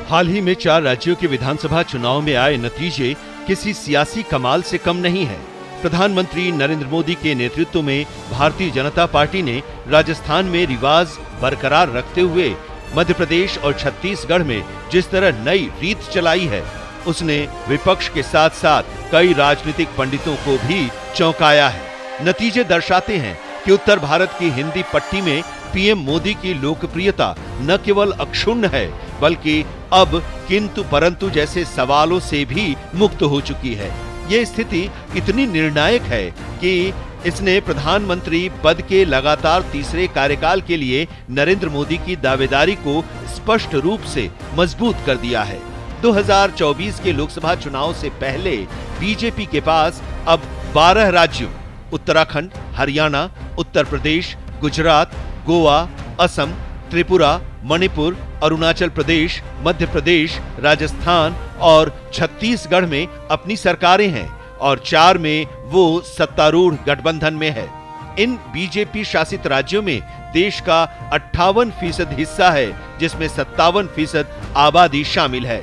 हाल ही में 4 राज्यों के विधानसभा चुनाव में आए नतीजे किसी सियासी कमाल से कम नहीं है। प्रधानमंत्री नरेंद्र मोदी के नेतृत्व में भारतीय जनता पार्टी ने राजस्थान में रिवाज बरकरार रखते हुए मध्य प्रदेश और छत्तीसगढ़ में जिस तरह नई रीत चलाई है, उसने विपक्ष के साथ साथ कई राजनीतिक पंडितों को भी चौंकाया है। नतीजे दर्शाते हैं कि उत्तर भारत की हिंदी पट्टी में पीएम मोदी की लोकप्रियता न केवल अक्षुण्ण है, बल्कि अब किंतु परंतु जैसे सवालों से भी मुक्त हो चुकी है। ये स्थिति इतनी निर्णायक है कि इसने प्रधानमंत्री पद के लगातार तीसरे कार्यकाल के लिए नरेंद्र मोदी की दावेदारी को स्पष्ट रूप से मजबूत कर दिया है। 2024 के लोकसभा चुनाव से पहले बीजेपी के पास अब 12 राज्यों उत्तराखंड, हरियाणा, उत्तर प्रदेश, गुजरात, गोवा, असम, त्रिपुरा, मणिपुर, अरुणाचल प्रदेश, मध्य प्रदेश, राजस्थान और छत्तीसगढ़ में अपनी सरकारें हैं और 4 में वो सत्तारूढ़ गठबंधन में है। इन बीजेपी शासित राज्यों में देश का 58% हिस्सा है, जिसमें 57% आबादी शामिल है।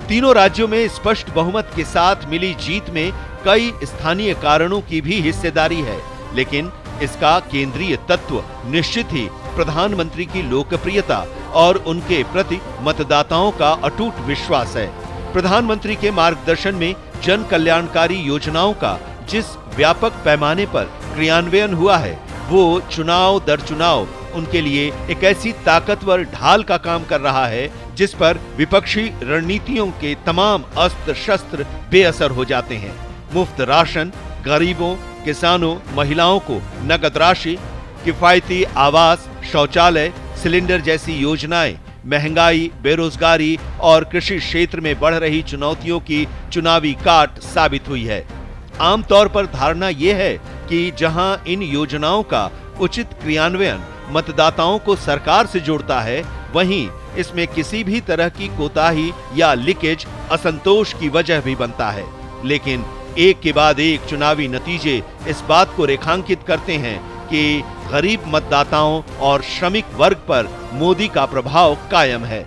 तीनों राज्यों में स्पष्ट बहुमत के साथ मिली जीत में कई स्थानीय कारणों की भी हिस्सेदारी है, लेकिन इसका केंद्रीय तत्व निश्चित ही प्रधानमंत्री की लोकप्रियता और उनके प्रति मतदाताओं का अटूट विश्वास है। प्रधानमंत्री के मार्गदर्शन में जन कल्याणकारी योजनाओं का जिस व्यापक पैमाने पर क्रियान्वयन हुआ है, वो चुनाव दर चुनाव उनके लिए एक ऐसी ताकतवर ढाल का काम कर रहा है जिस पर विपक्षी रणनीतियों के तमाम अस्त्र शस्त्र बेअसर हो जाते हैं। मुफ्त राशन, गरीबों, किसानों, महिलाओं को नगद राशि, किफायती आवास, शौचालय, सिलेंडर जैसी योजनाएं, महंगाई, बेरोजगारी और कृषि क्षेत्र में बढ़ रही चुनौतियों की चुनावी काट साबित हुई है। आमतौर पर धारणा यह है कि जहां इन योजनाओं का उचित क्रियान्वयन मतदाताओं को सरकार से जोड़ता है, वहीं इसमें किसी भी तरह की कोताही या लीकेज असंतोष की वजह भी बनता है। लेकिन एक के बाद एक चुनावी नतीजे इस बात को रेखांकित करते हैं कि गरीब मतदाताओं और श्रमिक वर्ग पर मोदी का प्रभाव कायम है।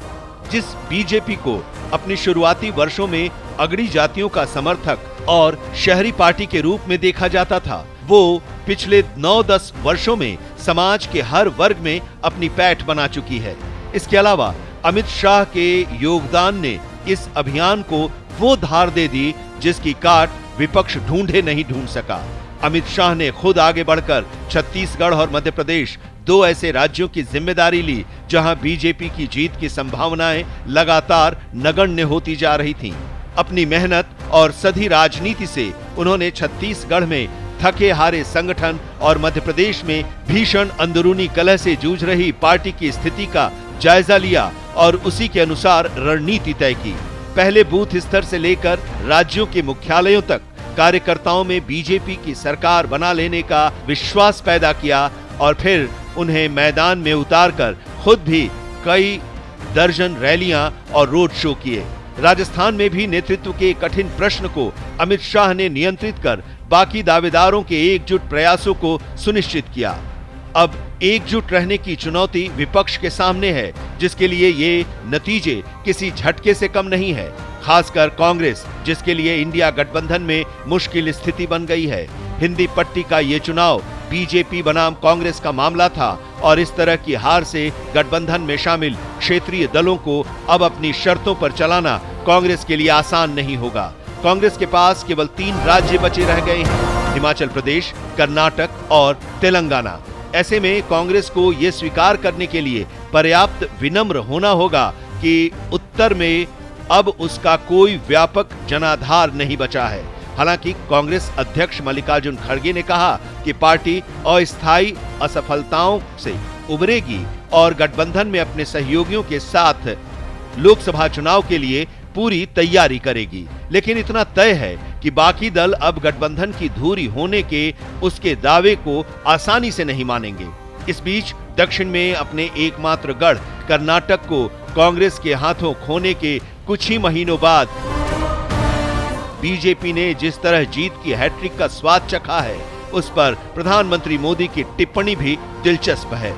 जिस बीजेपी को अपनी शुरुआती वर्षों में अगड़ी जातियों का समर्थक और शहरी पार्टी के रूप में देखा जाता था, वो पिछले 9-10 वर्षों में समाज के हर वर्ग में अपनी पैठ बना चुकी है। इसके अलावा अमित शाह के योगदान ने इस अभियान को वो धार दे दी जिसकी काट विपक्ष ढूंढे नहीं ढूंढ सका। अमित शाह ने खुद आगे बढ़कर छत्तीसगढ़ और मध्य प्रदेश 2 ऐसे राज्यों की जिम्मेदारी ली जहां बीजेपी की जीत की संभावनाएं लगातार नगण्य होती जा रही थीं। अपनी मेहनत और सधी राजनीति से उन्होंने छत्तीसगढ़ में थके हारे संगठन और मध्य प्रदेश में भीषण अंदरूनी कलह से जूझ रही पार्टी की स्थिति का जायजा लिया और उसी के अनुसार रणनीति तय की। पहले बूथ स्तर से लेकर राज्यों के मुख्यालयों तक कार्यकर्ताओं में बीजेपी की सरकार बना लेने का विश्वास पैदा किया और फिर उन्हें मैदान में उतारकर खुद भी कई दर्जन रैलियां और रोड शो किए। राजस्थान में भी नेतृत्व के कठिन प्रश्न को अमित शाह ने नियंत्रित कर बाकी दावेदारों के एकजुट प्रयासों को सुनिश्चित किया। अब एकजुट रहने की चुनौती विपक्ष के सामने है, जिसके लिए ये नतीजे किसी झटके से कम नहीं है। खासकर कांग्रेस, जिसके लिए इंडिया गठबंधन में मुश्किल स्थिति बन गई है। हिंदी पट्टी का ये चुनाव बीजेपी बनाम कांग्रेस का मामला था और इस तरह की हार से गठबंधन में शामिल क्षेत्रीय दलों को अब अपनी शर्तों पर चलाना कांग्रेस के लिए आसान नहीं होगा। कांग्रेस के पास केवल 3 राज्य बचे रह गए हैं, हिमाचल प्रदेश, कर्नाटक और तेलंगाना। ऐसे में कांग्रेस को यह स्वीकार करने के लिए पर्याप्त विनम्र होना होगा कि उत्तर में अब उसका कोई व्यापक जनाधार नहीं बचा है। हालांकि कांग्रेस अध्यक्ष मल्लिकार्जुन खड़गे ने कहा कि पार्टी अस्थायी असफलताओं से उबरेगी और गठबंधन में अपने सहयोगियों के साथ लोकसभा चुनाव के लिए पूरी तैयारी करेगी। लेकिन इतना तय है कि बाकी दल अब गठबंधन की धुरी होने के उसके दावे को आसानी से नहीं मानेंगे। इस बीच दक्षिण में अपने एकमात्र गढ़ कर्नाटक को कांग्रेस के हाथों खोने के कुछ ही महीनों बाद बीजेपी ने जिस तरह जीत की हैट्रिक का स्वाद चखा है, उस पर प्रधानमंत्री मोदी की टिप्पणी भी दिलचस्प है।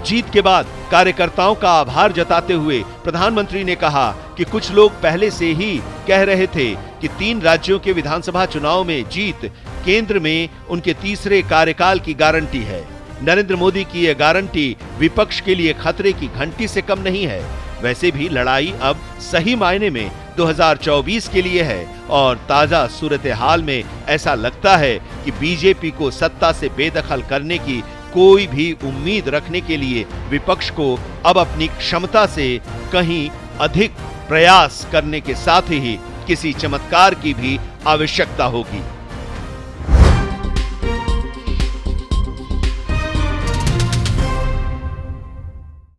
जीत के बाद कार्यकर्ताओं का आभार जताते हुए प्रधानमंत्री ने कहा कि कुछ लोग पहले से ही कह रहे थे कि 3 राज्यों के विधानसभा चुनाव में जीत केंद्र में उनके तीसरे कार्यकाल की गारंटी है। नरेंद्र मोदी की यह गारंटी विपक्ष के लिए खतरे की घंटी से कम नहीं है। वैसे भी लड़ाई अब सही मायने में 2024 के लिए है और ताजा सूरत हाल में ऐसा लगता है कि बीजेपी को सत्ता से बेदखल करने की कोई भी उम्मीद रखने के लिए विपक्ष को अब अपनी क्षमता से कहीं अधिक प्रयास करने के साथ ही किसी चमत्कार की भी आवश्यकता होगी।